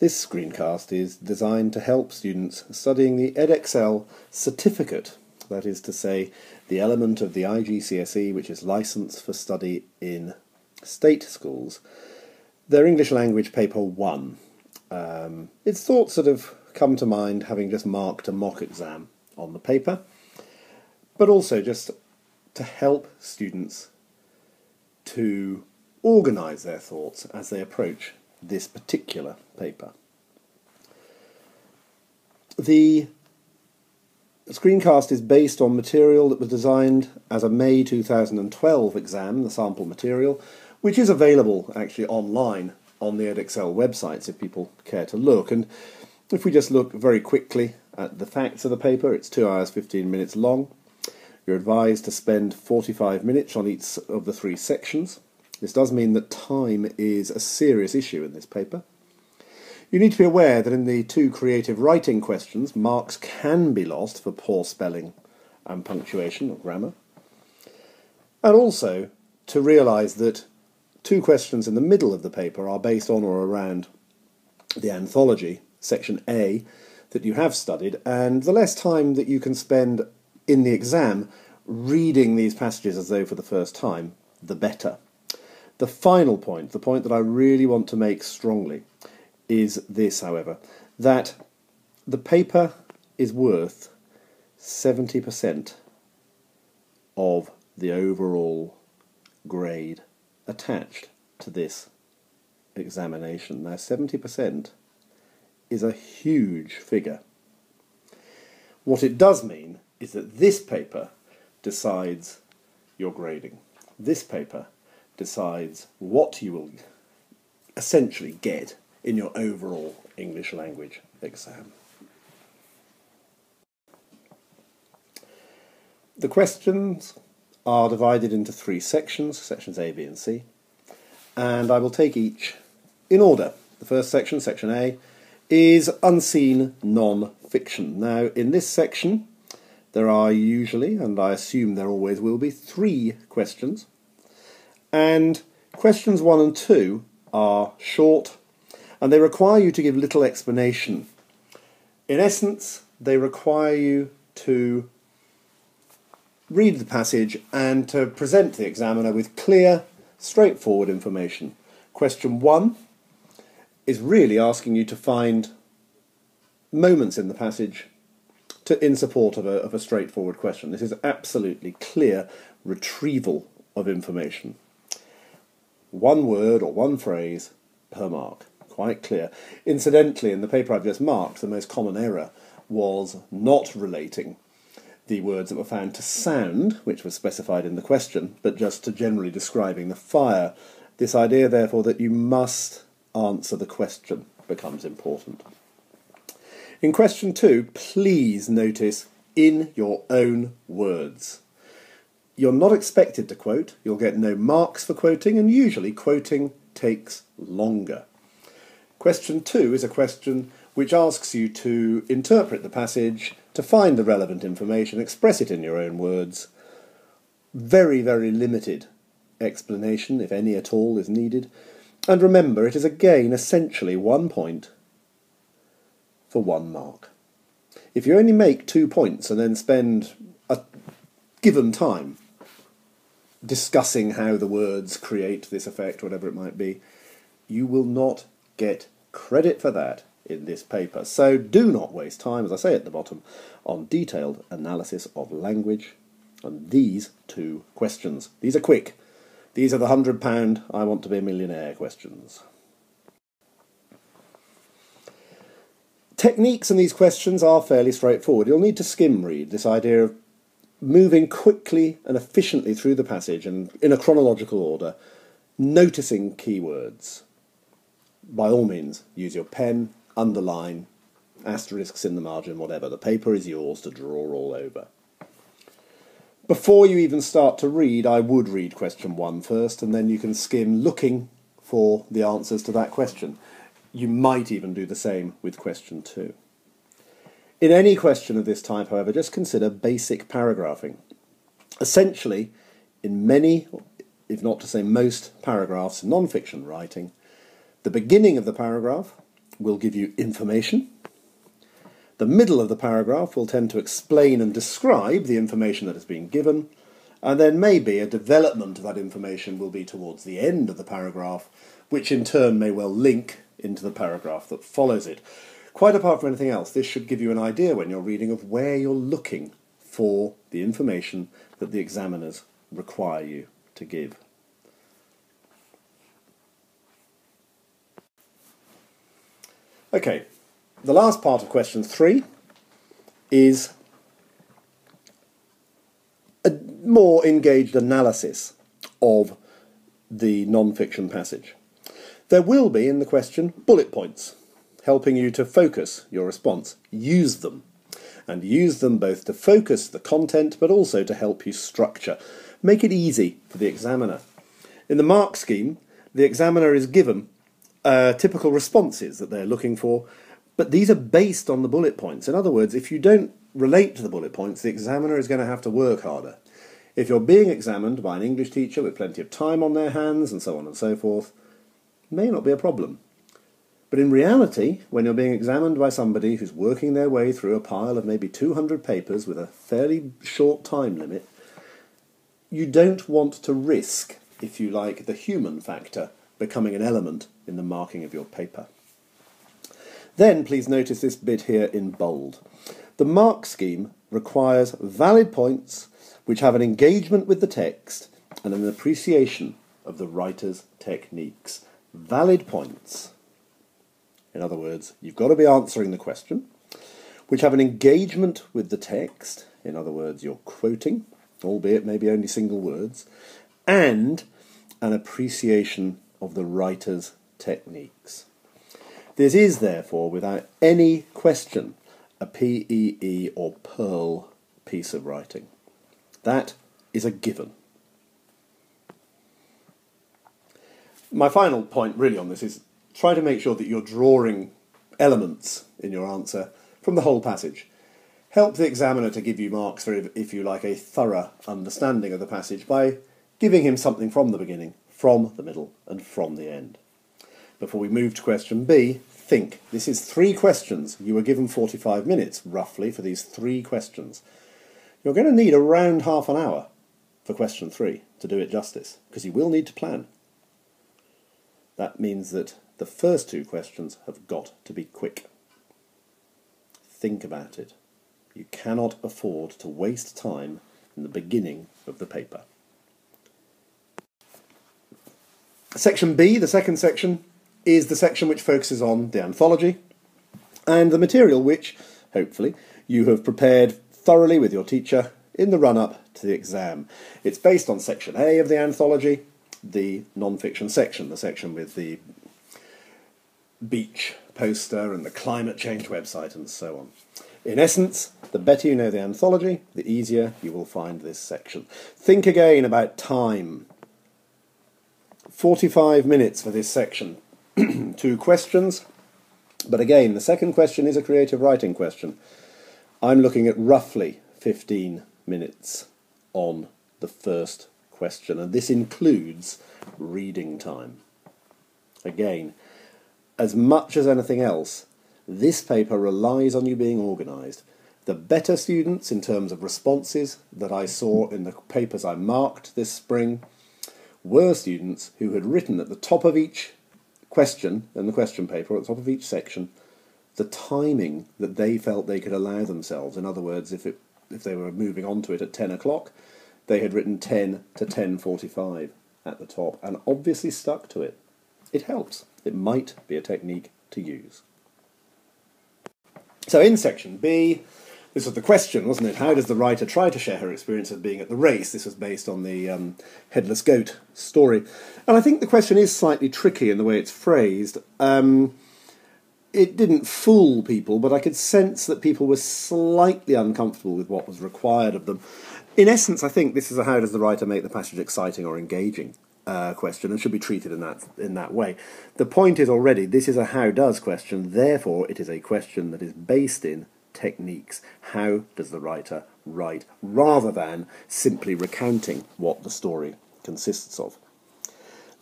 This screencast is designed to help students studying the Edexcel certificate, that is to say, the element of the IGCSE which is licence for study in state schools, their English language paper 1. It's thoughts that have come to mind having just marked a mock exam on the paper, but also just to help students to organise their thoughts as they approach this particular paper. The screencast is based on material that was designed as a May 2012 exam, the sample material, which is available actually online on the Edexcel websites if people care to look. And if we just look very quickly at the facts of the paper, it's 2 hours 15 minutes long. You're advised to spend 45 minutes on each of the 3 sections. This does mean that time is a serious issue in this paper. You need to be aware that in the 2 creative writing questions, marks can be lost for poor spelling and punctuation or grammar. And also to realise that 2 questions in the middle of the paper are based on or around the anthology, section A, that you have studied, and the less time that you can spend in the exam reading these passages as though for the first time, the better. The final point, the point that I really want to make strongly, is this, however, that the paper is worth 70% of the overall grade attached to this examination. Now, 70% is a huge figure. What it does mean is that this paper decides your grading. This paper decides what you will essentially get in your overall English language exam. The questions are divided into 3 sections, sections A, B and C, and I will take each in order. The first section, section A, is unseen non-fiction. Now, in this section, there are usually, and I assume there always will be, 3 questions. And questions 1 and 2 are short, and they require you to give little explanation. In essence, they require you to read the passage and to present the examiner with clear, straightforward information. Question 1 is really asking you to find moments in the passage in support of a straightforward question. This is absolutely clear retrieval of information. 1 word or 1 phrase per mark. Quite clear. Incidentally, in the paper I've just marked, the most common error was not relating the words that were found to sound, which was specified in the question, but just to generally describing the fire. This idea, therefore, that you must answer the question becomes important. In question 2, please notice in your own words. You're not expected to quote, you'll get no marks for quoting, and usually quoting takes longer. Question 2 is a question which asks you to interpret the passage, to find the relevant information, express it in your own words. Very, very limited explanation, if any at all, is needed. And remember, it is again essentially 1 point for 1 mark. If you only make 2 points and then spend a given time discussing how the words create this effect, whatever it might be, you will not get credit for that in this paper. So do not waste time, as I say at the bottom, on detailed analysis of language on these 2 questions. These are quick. These are the £100 I want to be a millionaire questions. Techniques in these questions are fairly straightforward. You'll need to skim read, this idea of moving quickly and efficiently through the passage and in a chronological order, noticing keywords. By all means, use your pen, underline, asterisks in the margin, whatever. The paper is yours to draw all over. Before you even start to read, I would read question 1 first, and then you can skim looking for the answers to that question. You might even do the same with question 2. In any question of this type, however, just consider basic paragraphing. Essentially, in many, if not to say most, paragraphs in non-fiction writing, the beginning of the paragraph will give you information. The middle of the paragraph will tend to explain and describe the information that has been given, and then maybe a development of that information will be towards the end of the paragraph, which in turn may well link into the paragraph that follows it. Quite apart from anything else, this should give you an idea when you're reading of where you're looking for the information that the examiners require you to give. Okay, the last part of question 3 is a more engaged analysis of the non-fiction passage. There will be in the question bullet points, helping you to focus your response. Use them, and use them both to focus the content but also to help you structure. Make it easy for the examiner. In the mark scheme, the examiner is given typical responses that they're looking for, but these are based on the bullet points. In other words, if you don't relate to the bullet points, the examiner is going to have to work harder. If you're being examined by an English teacher with plenty of time on their hands and so on and so forth, it may not be a problem. But in reality, when you're being examined by somebody who's working their way through a pile of maybe 200 papers with a fairly short time limit, you don't want to risk, if you like, the human factor becoming an element in the marking of your paper. Then please notice this bit here in bold. The mark scheme requires valid points which have an engagement with the text and an appreciation of the writer's techniques. Valid points. In other words, you've got to be answering the question, which have an engagement with the text. In other words, you're quoting, albeit maybe only single words, and an appreciation of the writer's techniques. This is, therefore, without any question, a PEE or Pearl piece of writing. That is a given. My final point really on this is try to make sure that you're drawing elements in your answer from the whole passage. Help the examiner to give you marks for, if you like, a thorough understanding of the passage by giving him something from the beginning, from the middle, and from the end. Before we move to question B, think. This is 3 questions. You were given 45 minutes, roughly, for these 3 questions. You're going to need around half an hour for question 3 to do it justice, because you will need to plan. That means that the first 2 questions have got to be quick. Think about it. You cannot afford to waste time in the beginning of the paper. Section B, the second section, is the section which focuses on the anthology and the material which, hopefully, you have prepared thoroughly with your teacher in the run-up to the exam. It's based on Section A of the anthology, the non-fiction section, the section with the beach poster and the climate change website and so on. In essence, the better you know the anthology, the easier you will find this section. Think again about time. 45 minutes for this section. 2 questions, but again, the second question is a creative writing question. I'm looking at roughly 15 minutes on the first question, and this includes reading time. Again, as much as anything else, this paper relies on you being organised. The better students in terms of responses that I saw in the papers I marked this spring were students who had written at the top of each question in the question paper, at the top of each section, the timing that they felt they could allow themselves. In other words, if they were moving on to it at 10 o'clock, they had written 10 to 10:45 at the top and obviously stuck to it. It helps. It might be a technique to use. So in section B, this was the question, wasn't it? How does the writer try to share her experience of being at the race? This was based on the headless goat story. And I think the question is slightly tricky in the way it's phrased. It didn't fool people, but I could sense that people were slightly uncomfortable with what was required of them. In essence, I think this is a how does the writer make the passage exciting or engaging question, and should be treated in that way. The point is already, this is a how does question, therefore it is a question that is based in techniques. How does the writer write, rather than simply recounting what the story consists of.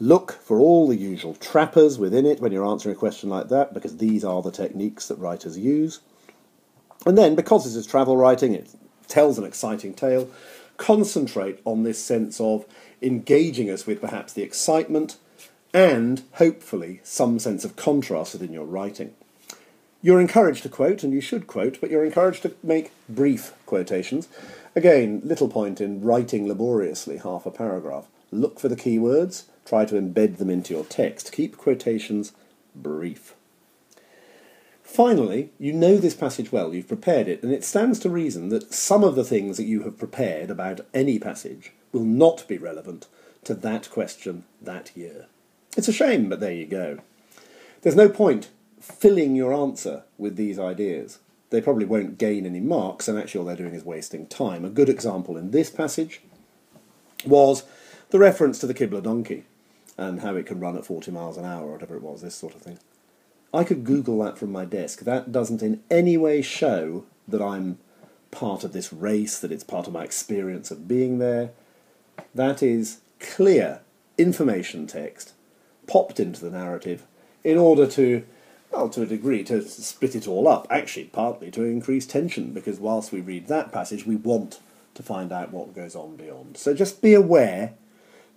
Look for all the usual trappers within it when you're answering a question like that, because these are the techniques that writers use. And then, because this is travel writing, it tells an exciting tale, concentrate on this sense of engaging us with perhaps the excitement and, hopefully, some sense of contrast within your writing. You're encouraged to quote, and you should quote, but you're encouraged to make brief quotations. Again, little point in writing laboriously half a paragraph. Look for the keywords, try to embed them into your text. Keep quotations brief. Finally, you know this passage well, you've prepared it, and it stands to reason that some of the things that you have prepared about any passage will not be relevant to that question that year. It's a shame, but there you go. There's no point filling your answer with these ideas. They probably won't gain any marks, and actually all they're doing is wasting time. A good example in this passage was the reference to the Kibble donkey and how it can run at 40 miles an hour, or whatever it was, this sort of thing. I could Google that from my desk. That doesn't in any way show that I'm part of this race, that it's part of my experience of being there. That is clear information text popped into the narrative in order to, well, to a degree, to split it all up. Actually, partly to increase tension, because whilst we read that passage, we want to find out what goes on beyond. So just be aware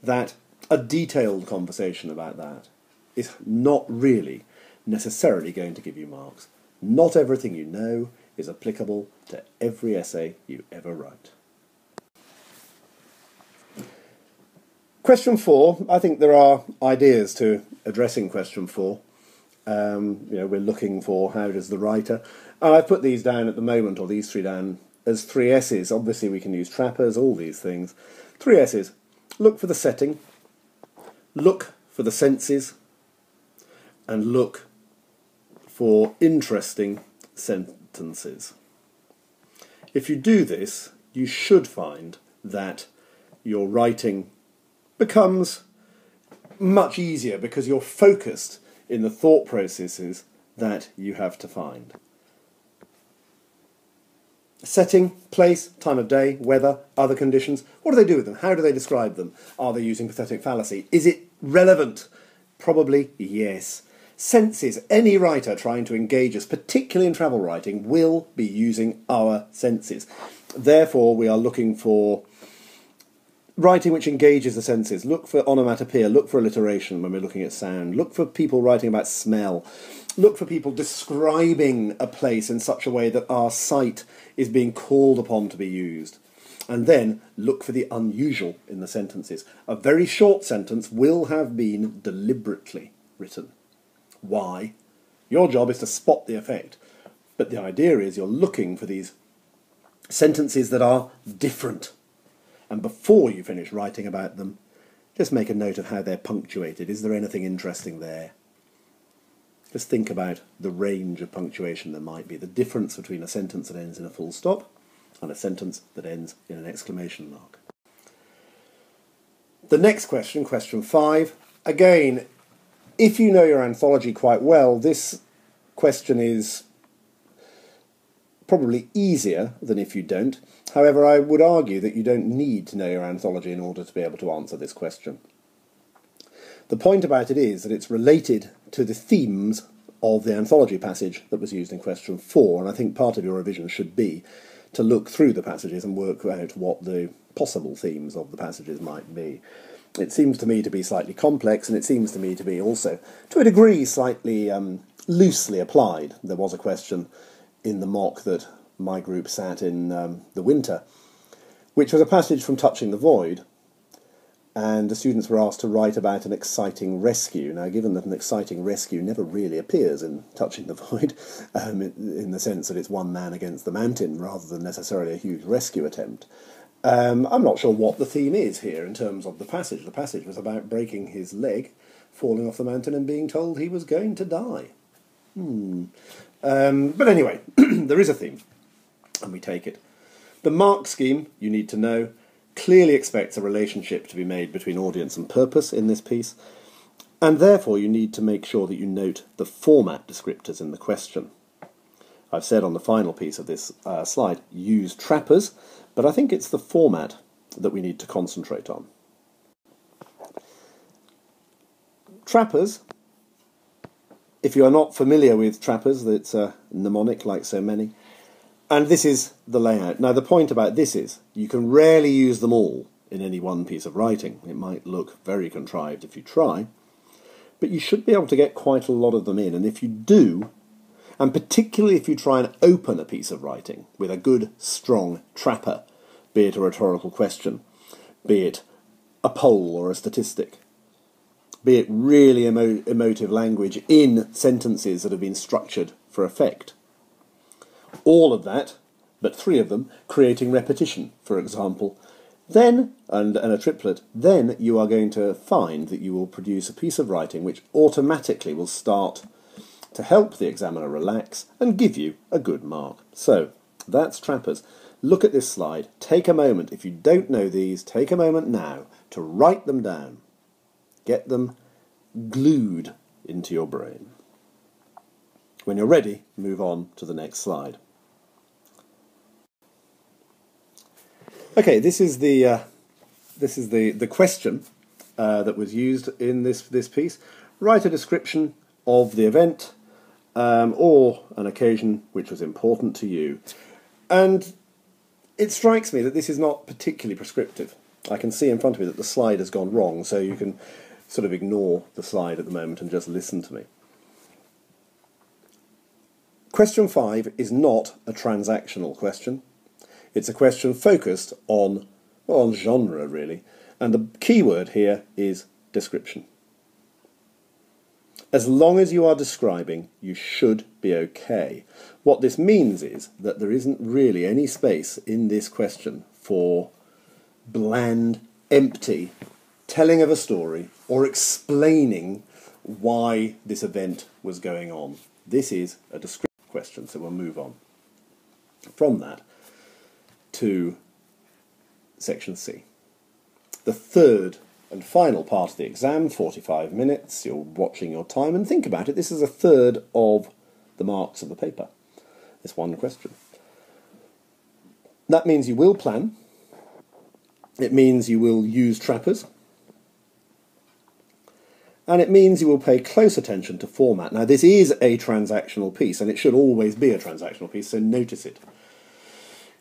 that a detailed conversation about that is not really necessarily going to give you marks. Not everything you know is applicable to every essay you ever write. Question 4, I think there are ideas to addressing question 4. We're looking for how does the writer... And I've put these down at the moment, or these 3 down, as 3 S's. Obviously we can use trappers, all these things. 3 S's. Look for the setting, look for the senses, and look for interesting sentences. If you do this, you should find that your writing becomes much easier because you're focused in the thought processes that you have to find. Setting, place, time of day, weather, other conditions. What do they do with them? How do they describe them? Are they using pathetic fallacy? Is it relevant? Probably yes. Senses. Any writer trying to engage us, particularly in travel writing, will be using our senses. Therefore, we are looking for writing which engages the senses. Look for onomatopoeia, look for alliteration when we're looking at sound. Look for people writing about smell. Look for people describing a place in such a way that our sight is being called upon to be used. And then look for the unusual in the sentences. A very short sentence will have been deliberately written. Why? Your job is to spot the effect. But the idea is you're looking for these sentences that are different. And before you finish writing about them, just make a note of how they're punctuated. Is there anything interesting there? Just think about the range of punctuation there might be, the difference between a sentence that ends in a full stop and a sentence that ends in an exclamation mark. The next question, question 5, again, if you know your anthology quite well, this question is probably easier than if you don't. However, I would argue that you don't need to know your anthology in order to be able to answer this question. The point about it is that it's related to the themes of the anthology passage that was used in question 4, and I think part of your revision should be to look through the passages and work out what the possible themes of the passages might be. It seems to me to be slightly complex, and it seems to me to be also, to a degree, slightly loosely applied. There was a question in the mock that my group sat in the winter, which was a passage from Touching the Void, and the students were asked to write about an exciting rescue. Now, given that an exciting rescue never really appears in Touching the Void, in the sense that it's one man against the mountain rather than necessarily a huge rescue attempt, I'm not sure what the theme is here in terms of the passage. The passage was about breaking his leg, falling off the mountain and being told he was going to die. But anyway, there is a theme, and we take it. The mark scheme, you need to know, clearly expects a relationship to be made between audience and purpose in this piece, and therefore you need to make sure that you note the format descriptors in the question. I've said on the final piece of this slide, use trappers, but I think it's the format that we need to concentrate on. Trappers, if you are not familiar with trappers, it's a mnemonic like so many, and this is the layout. Now the point about this is you can rarely use them all in any one piece of writing. It might look very contrived if you try, but you should be able to get quite a lot of them in, and if you do, and particularly if you try and open a piece of writing with a good, strong trapper, be it a rhetorical question, be it a poll or a statistic, be it really emotive language in sentences that have been structured for effect. All of that, but 3 of them, creating repetition, for example, then, and a triplet, then you are going to find that you will produce a piece of writing which automatically will start to help the examiner relax and give you a good mark. So, that's trappers. Look at this slide. Take a moment. If you don't know these, take a moment now to write them down. Get them glued into your brain. When you're ready, move on to the next slide. Okay, this is the question that was used in this piece. Write a description of the event or an occasion which was important to you. And it strikes me that this is not particularly prescriptive. I can see in front of me that the slide has gone wrong, so you can sort of ignore the slide at the moment and just listen to me. Question 5 is not a transactional question. It's a question focused on genre, really. And the key word here is description. As long as you are describing, you should be okay. What this means is that there isn't really any space in this question for bland, empty telling of a story or explaining why this event was going on. This is a descriptive question, so we'll move on from that to section C. The third and final part of the exam, 45 minutes, you're watching your time, and think about it, this is a third of the marks of the paper, this one question. That means you will plan, it means you will use trappers, and it means you will pay close attention to format. Now this is a transactional piece, and it should always be a transactional piece, so notice it.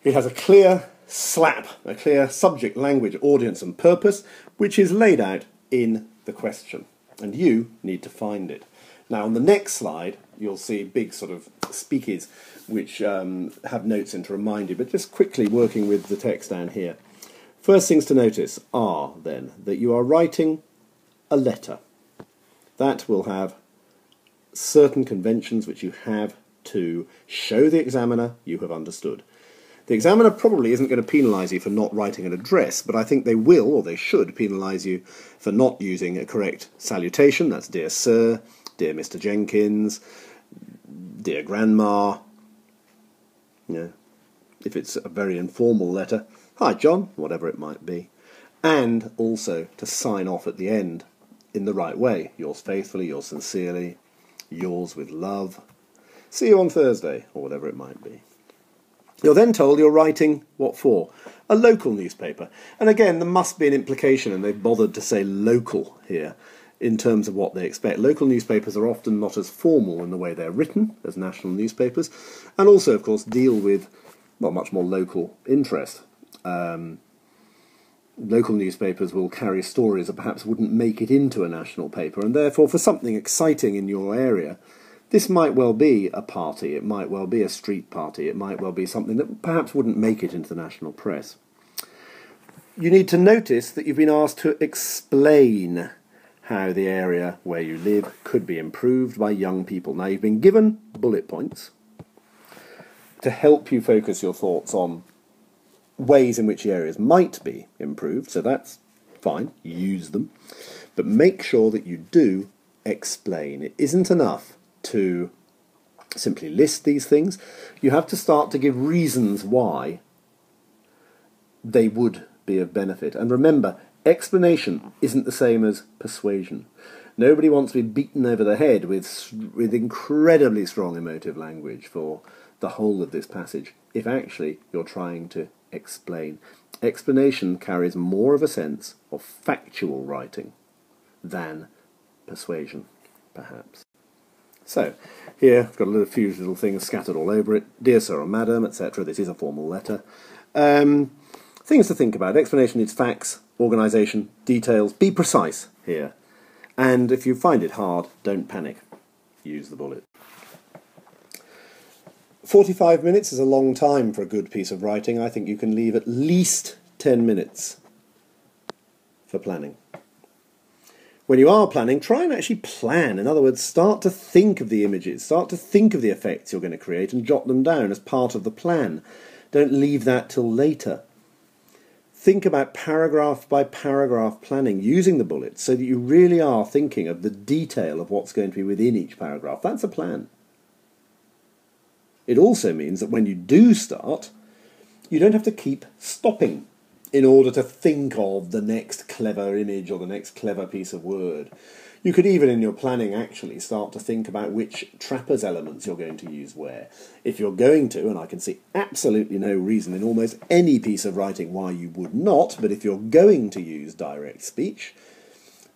It has a clear slap, a clear subject, language, audience and purpose, which is laid out in the question, and you need to find it. Now on the next slide you'll see big sort of speakies which have notes in to remind you, but just quickly working with the text down here. First things to notice are then that you are writing a letter. That will have certain conventions which you have to show the examiner you have understood. The examiner probably isn't going to penalise you for not writing an address, but I think they will, or they should, penalise you for not using a correct salutation. That's dear sir, dear Mr. Jenkins, dear grandma. You know, if it's a very informal letter, hi John, whatever it might be. And also to sign off at the end in the right way. Yours faithfully, yours sincerely, yours with love. See you on Thursday, or whatever it might be. You're then told you're writing, what for? A local newspaper. And again, there must be an implication, and they've bothered to say local here, in terms of what they expect. Local newspapers are often not as formal in the way they're written as national newspapers, and also, of course, deal with, well, much more local interest. Local newspapers will carry stories that perhaps wouldn't make it into a national paper, and therefore, for something exciting in your area, this might well be a party, it might well be a street party, it might well be something that perhaps wouldn't make it into the national press. You need to notice that you've been asked to explain how the area where you live could be improved by young people. Now, you've been given bullet points to help you focus your thoughts on ways in which the areas might be improved, so that's fine, use them, but make sure that you do explain. It isn't enough to simply list these things. You have to start to give reasons why they would be of benefit. And remember, explanation isn't the same as persuasion. Nobody wants to be beaten over the head with incredibly strong emotive language for the whole of this passage, if actually you're trying to explain. Explanation carries more of a sense of factual writing than persuasion, perhaps. So, here I've got a few little things scattered all over it. Dear Sir or Madam, etc. This is a formal letter. Things to think about. Explanation needs facts, organisation, details. Be precise here. And if you find it hard, don't panic. Use the bullet. 45 minutes is a long time for a good piece of writing. I think you can leave at least 10 minutes for planning. When you are planning, try and actually plan. In other words, start to think of the images, start to think of the effects you're going to create and jot them down as part of the plan. Don't leave that till later. Think about paragraph by paragraph planning using the bullets so that you really are thinking of the detail of what's going to be within each paragraph. That's a plan. It also means that when you do start, you don't have to keep stopping in order to think of the next clever image or the next clever piece of word. You could even in your planning actually start to think about which trappers elements you're going to use where. If you're going to, and I can see absolutely no reason in almost any piece of writing why you would not, but if you're going to use direct speech,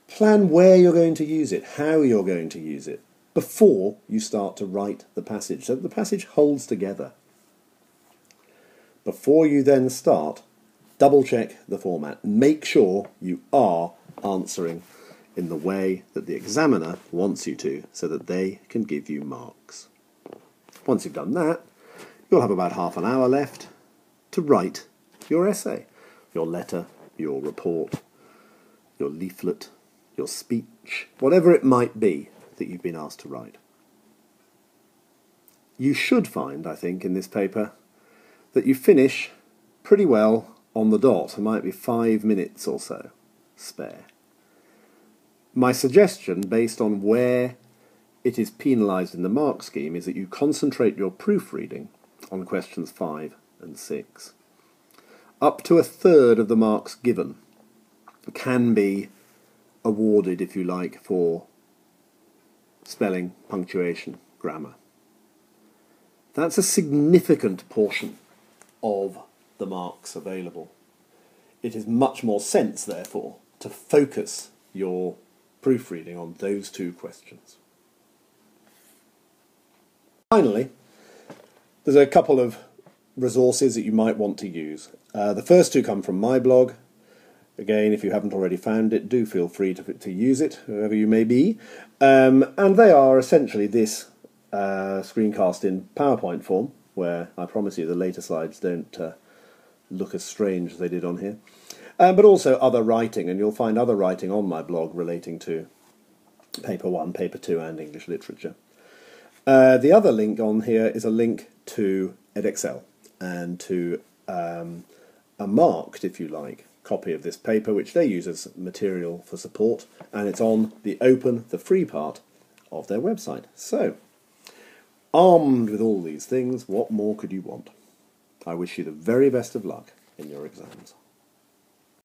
plan where you're going to use it, how you're going to use it, before you start to write the passage, so that the passage holds together. Before you then start, double-check the format. Make sure you are answering in the way that the examiner wants you to, so that they can give you marks. Once you've done that, you'll have about half an hour left to write your essay, your letter, your report, your leaflet, your speech, whatever it might be that you've been asked to write. You should find, I think, in this paper, that you finish pretty well on the dot. There might be 5 minutes or so spare. My suggestion, based on where it is penalised in the mark scheme, is that you concentrate your proofreading on questions 5 and 6. Up to 1/3 of the marks given can be awarded, if you like, for spelling, punctuation, grammar. That's a significant portion of the marks available. It is much more sense, therefore, to focus your proofreading on those 2 questions. Finally, there's a couple of resources that you might want to use. The first 2 come from my blog. Again, if you haven't already found it, do feel free to use it, whoever you may be. And they are essentially this screencast in PowerPoint form, where I promise you the later slides don't look as strange as they did on here. But also other writing, and you'll find other writing on my blog relating to Paper 1, Paper 2 and English literature. The other link on here is a link to Edexcel and to a marked, if you like, copy of this paper, which they use as material for support, and it's on the open, the free part of their website. So, armed with all these things, what more could you want? I wish you the very best of luck in your exams.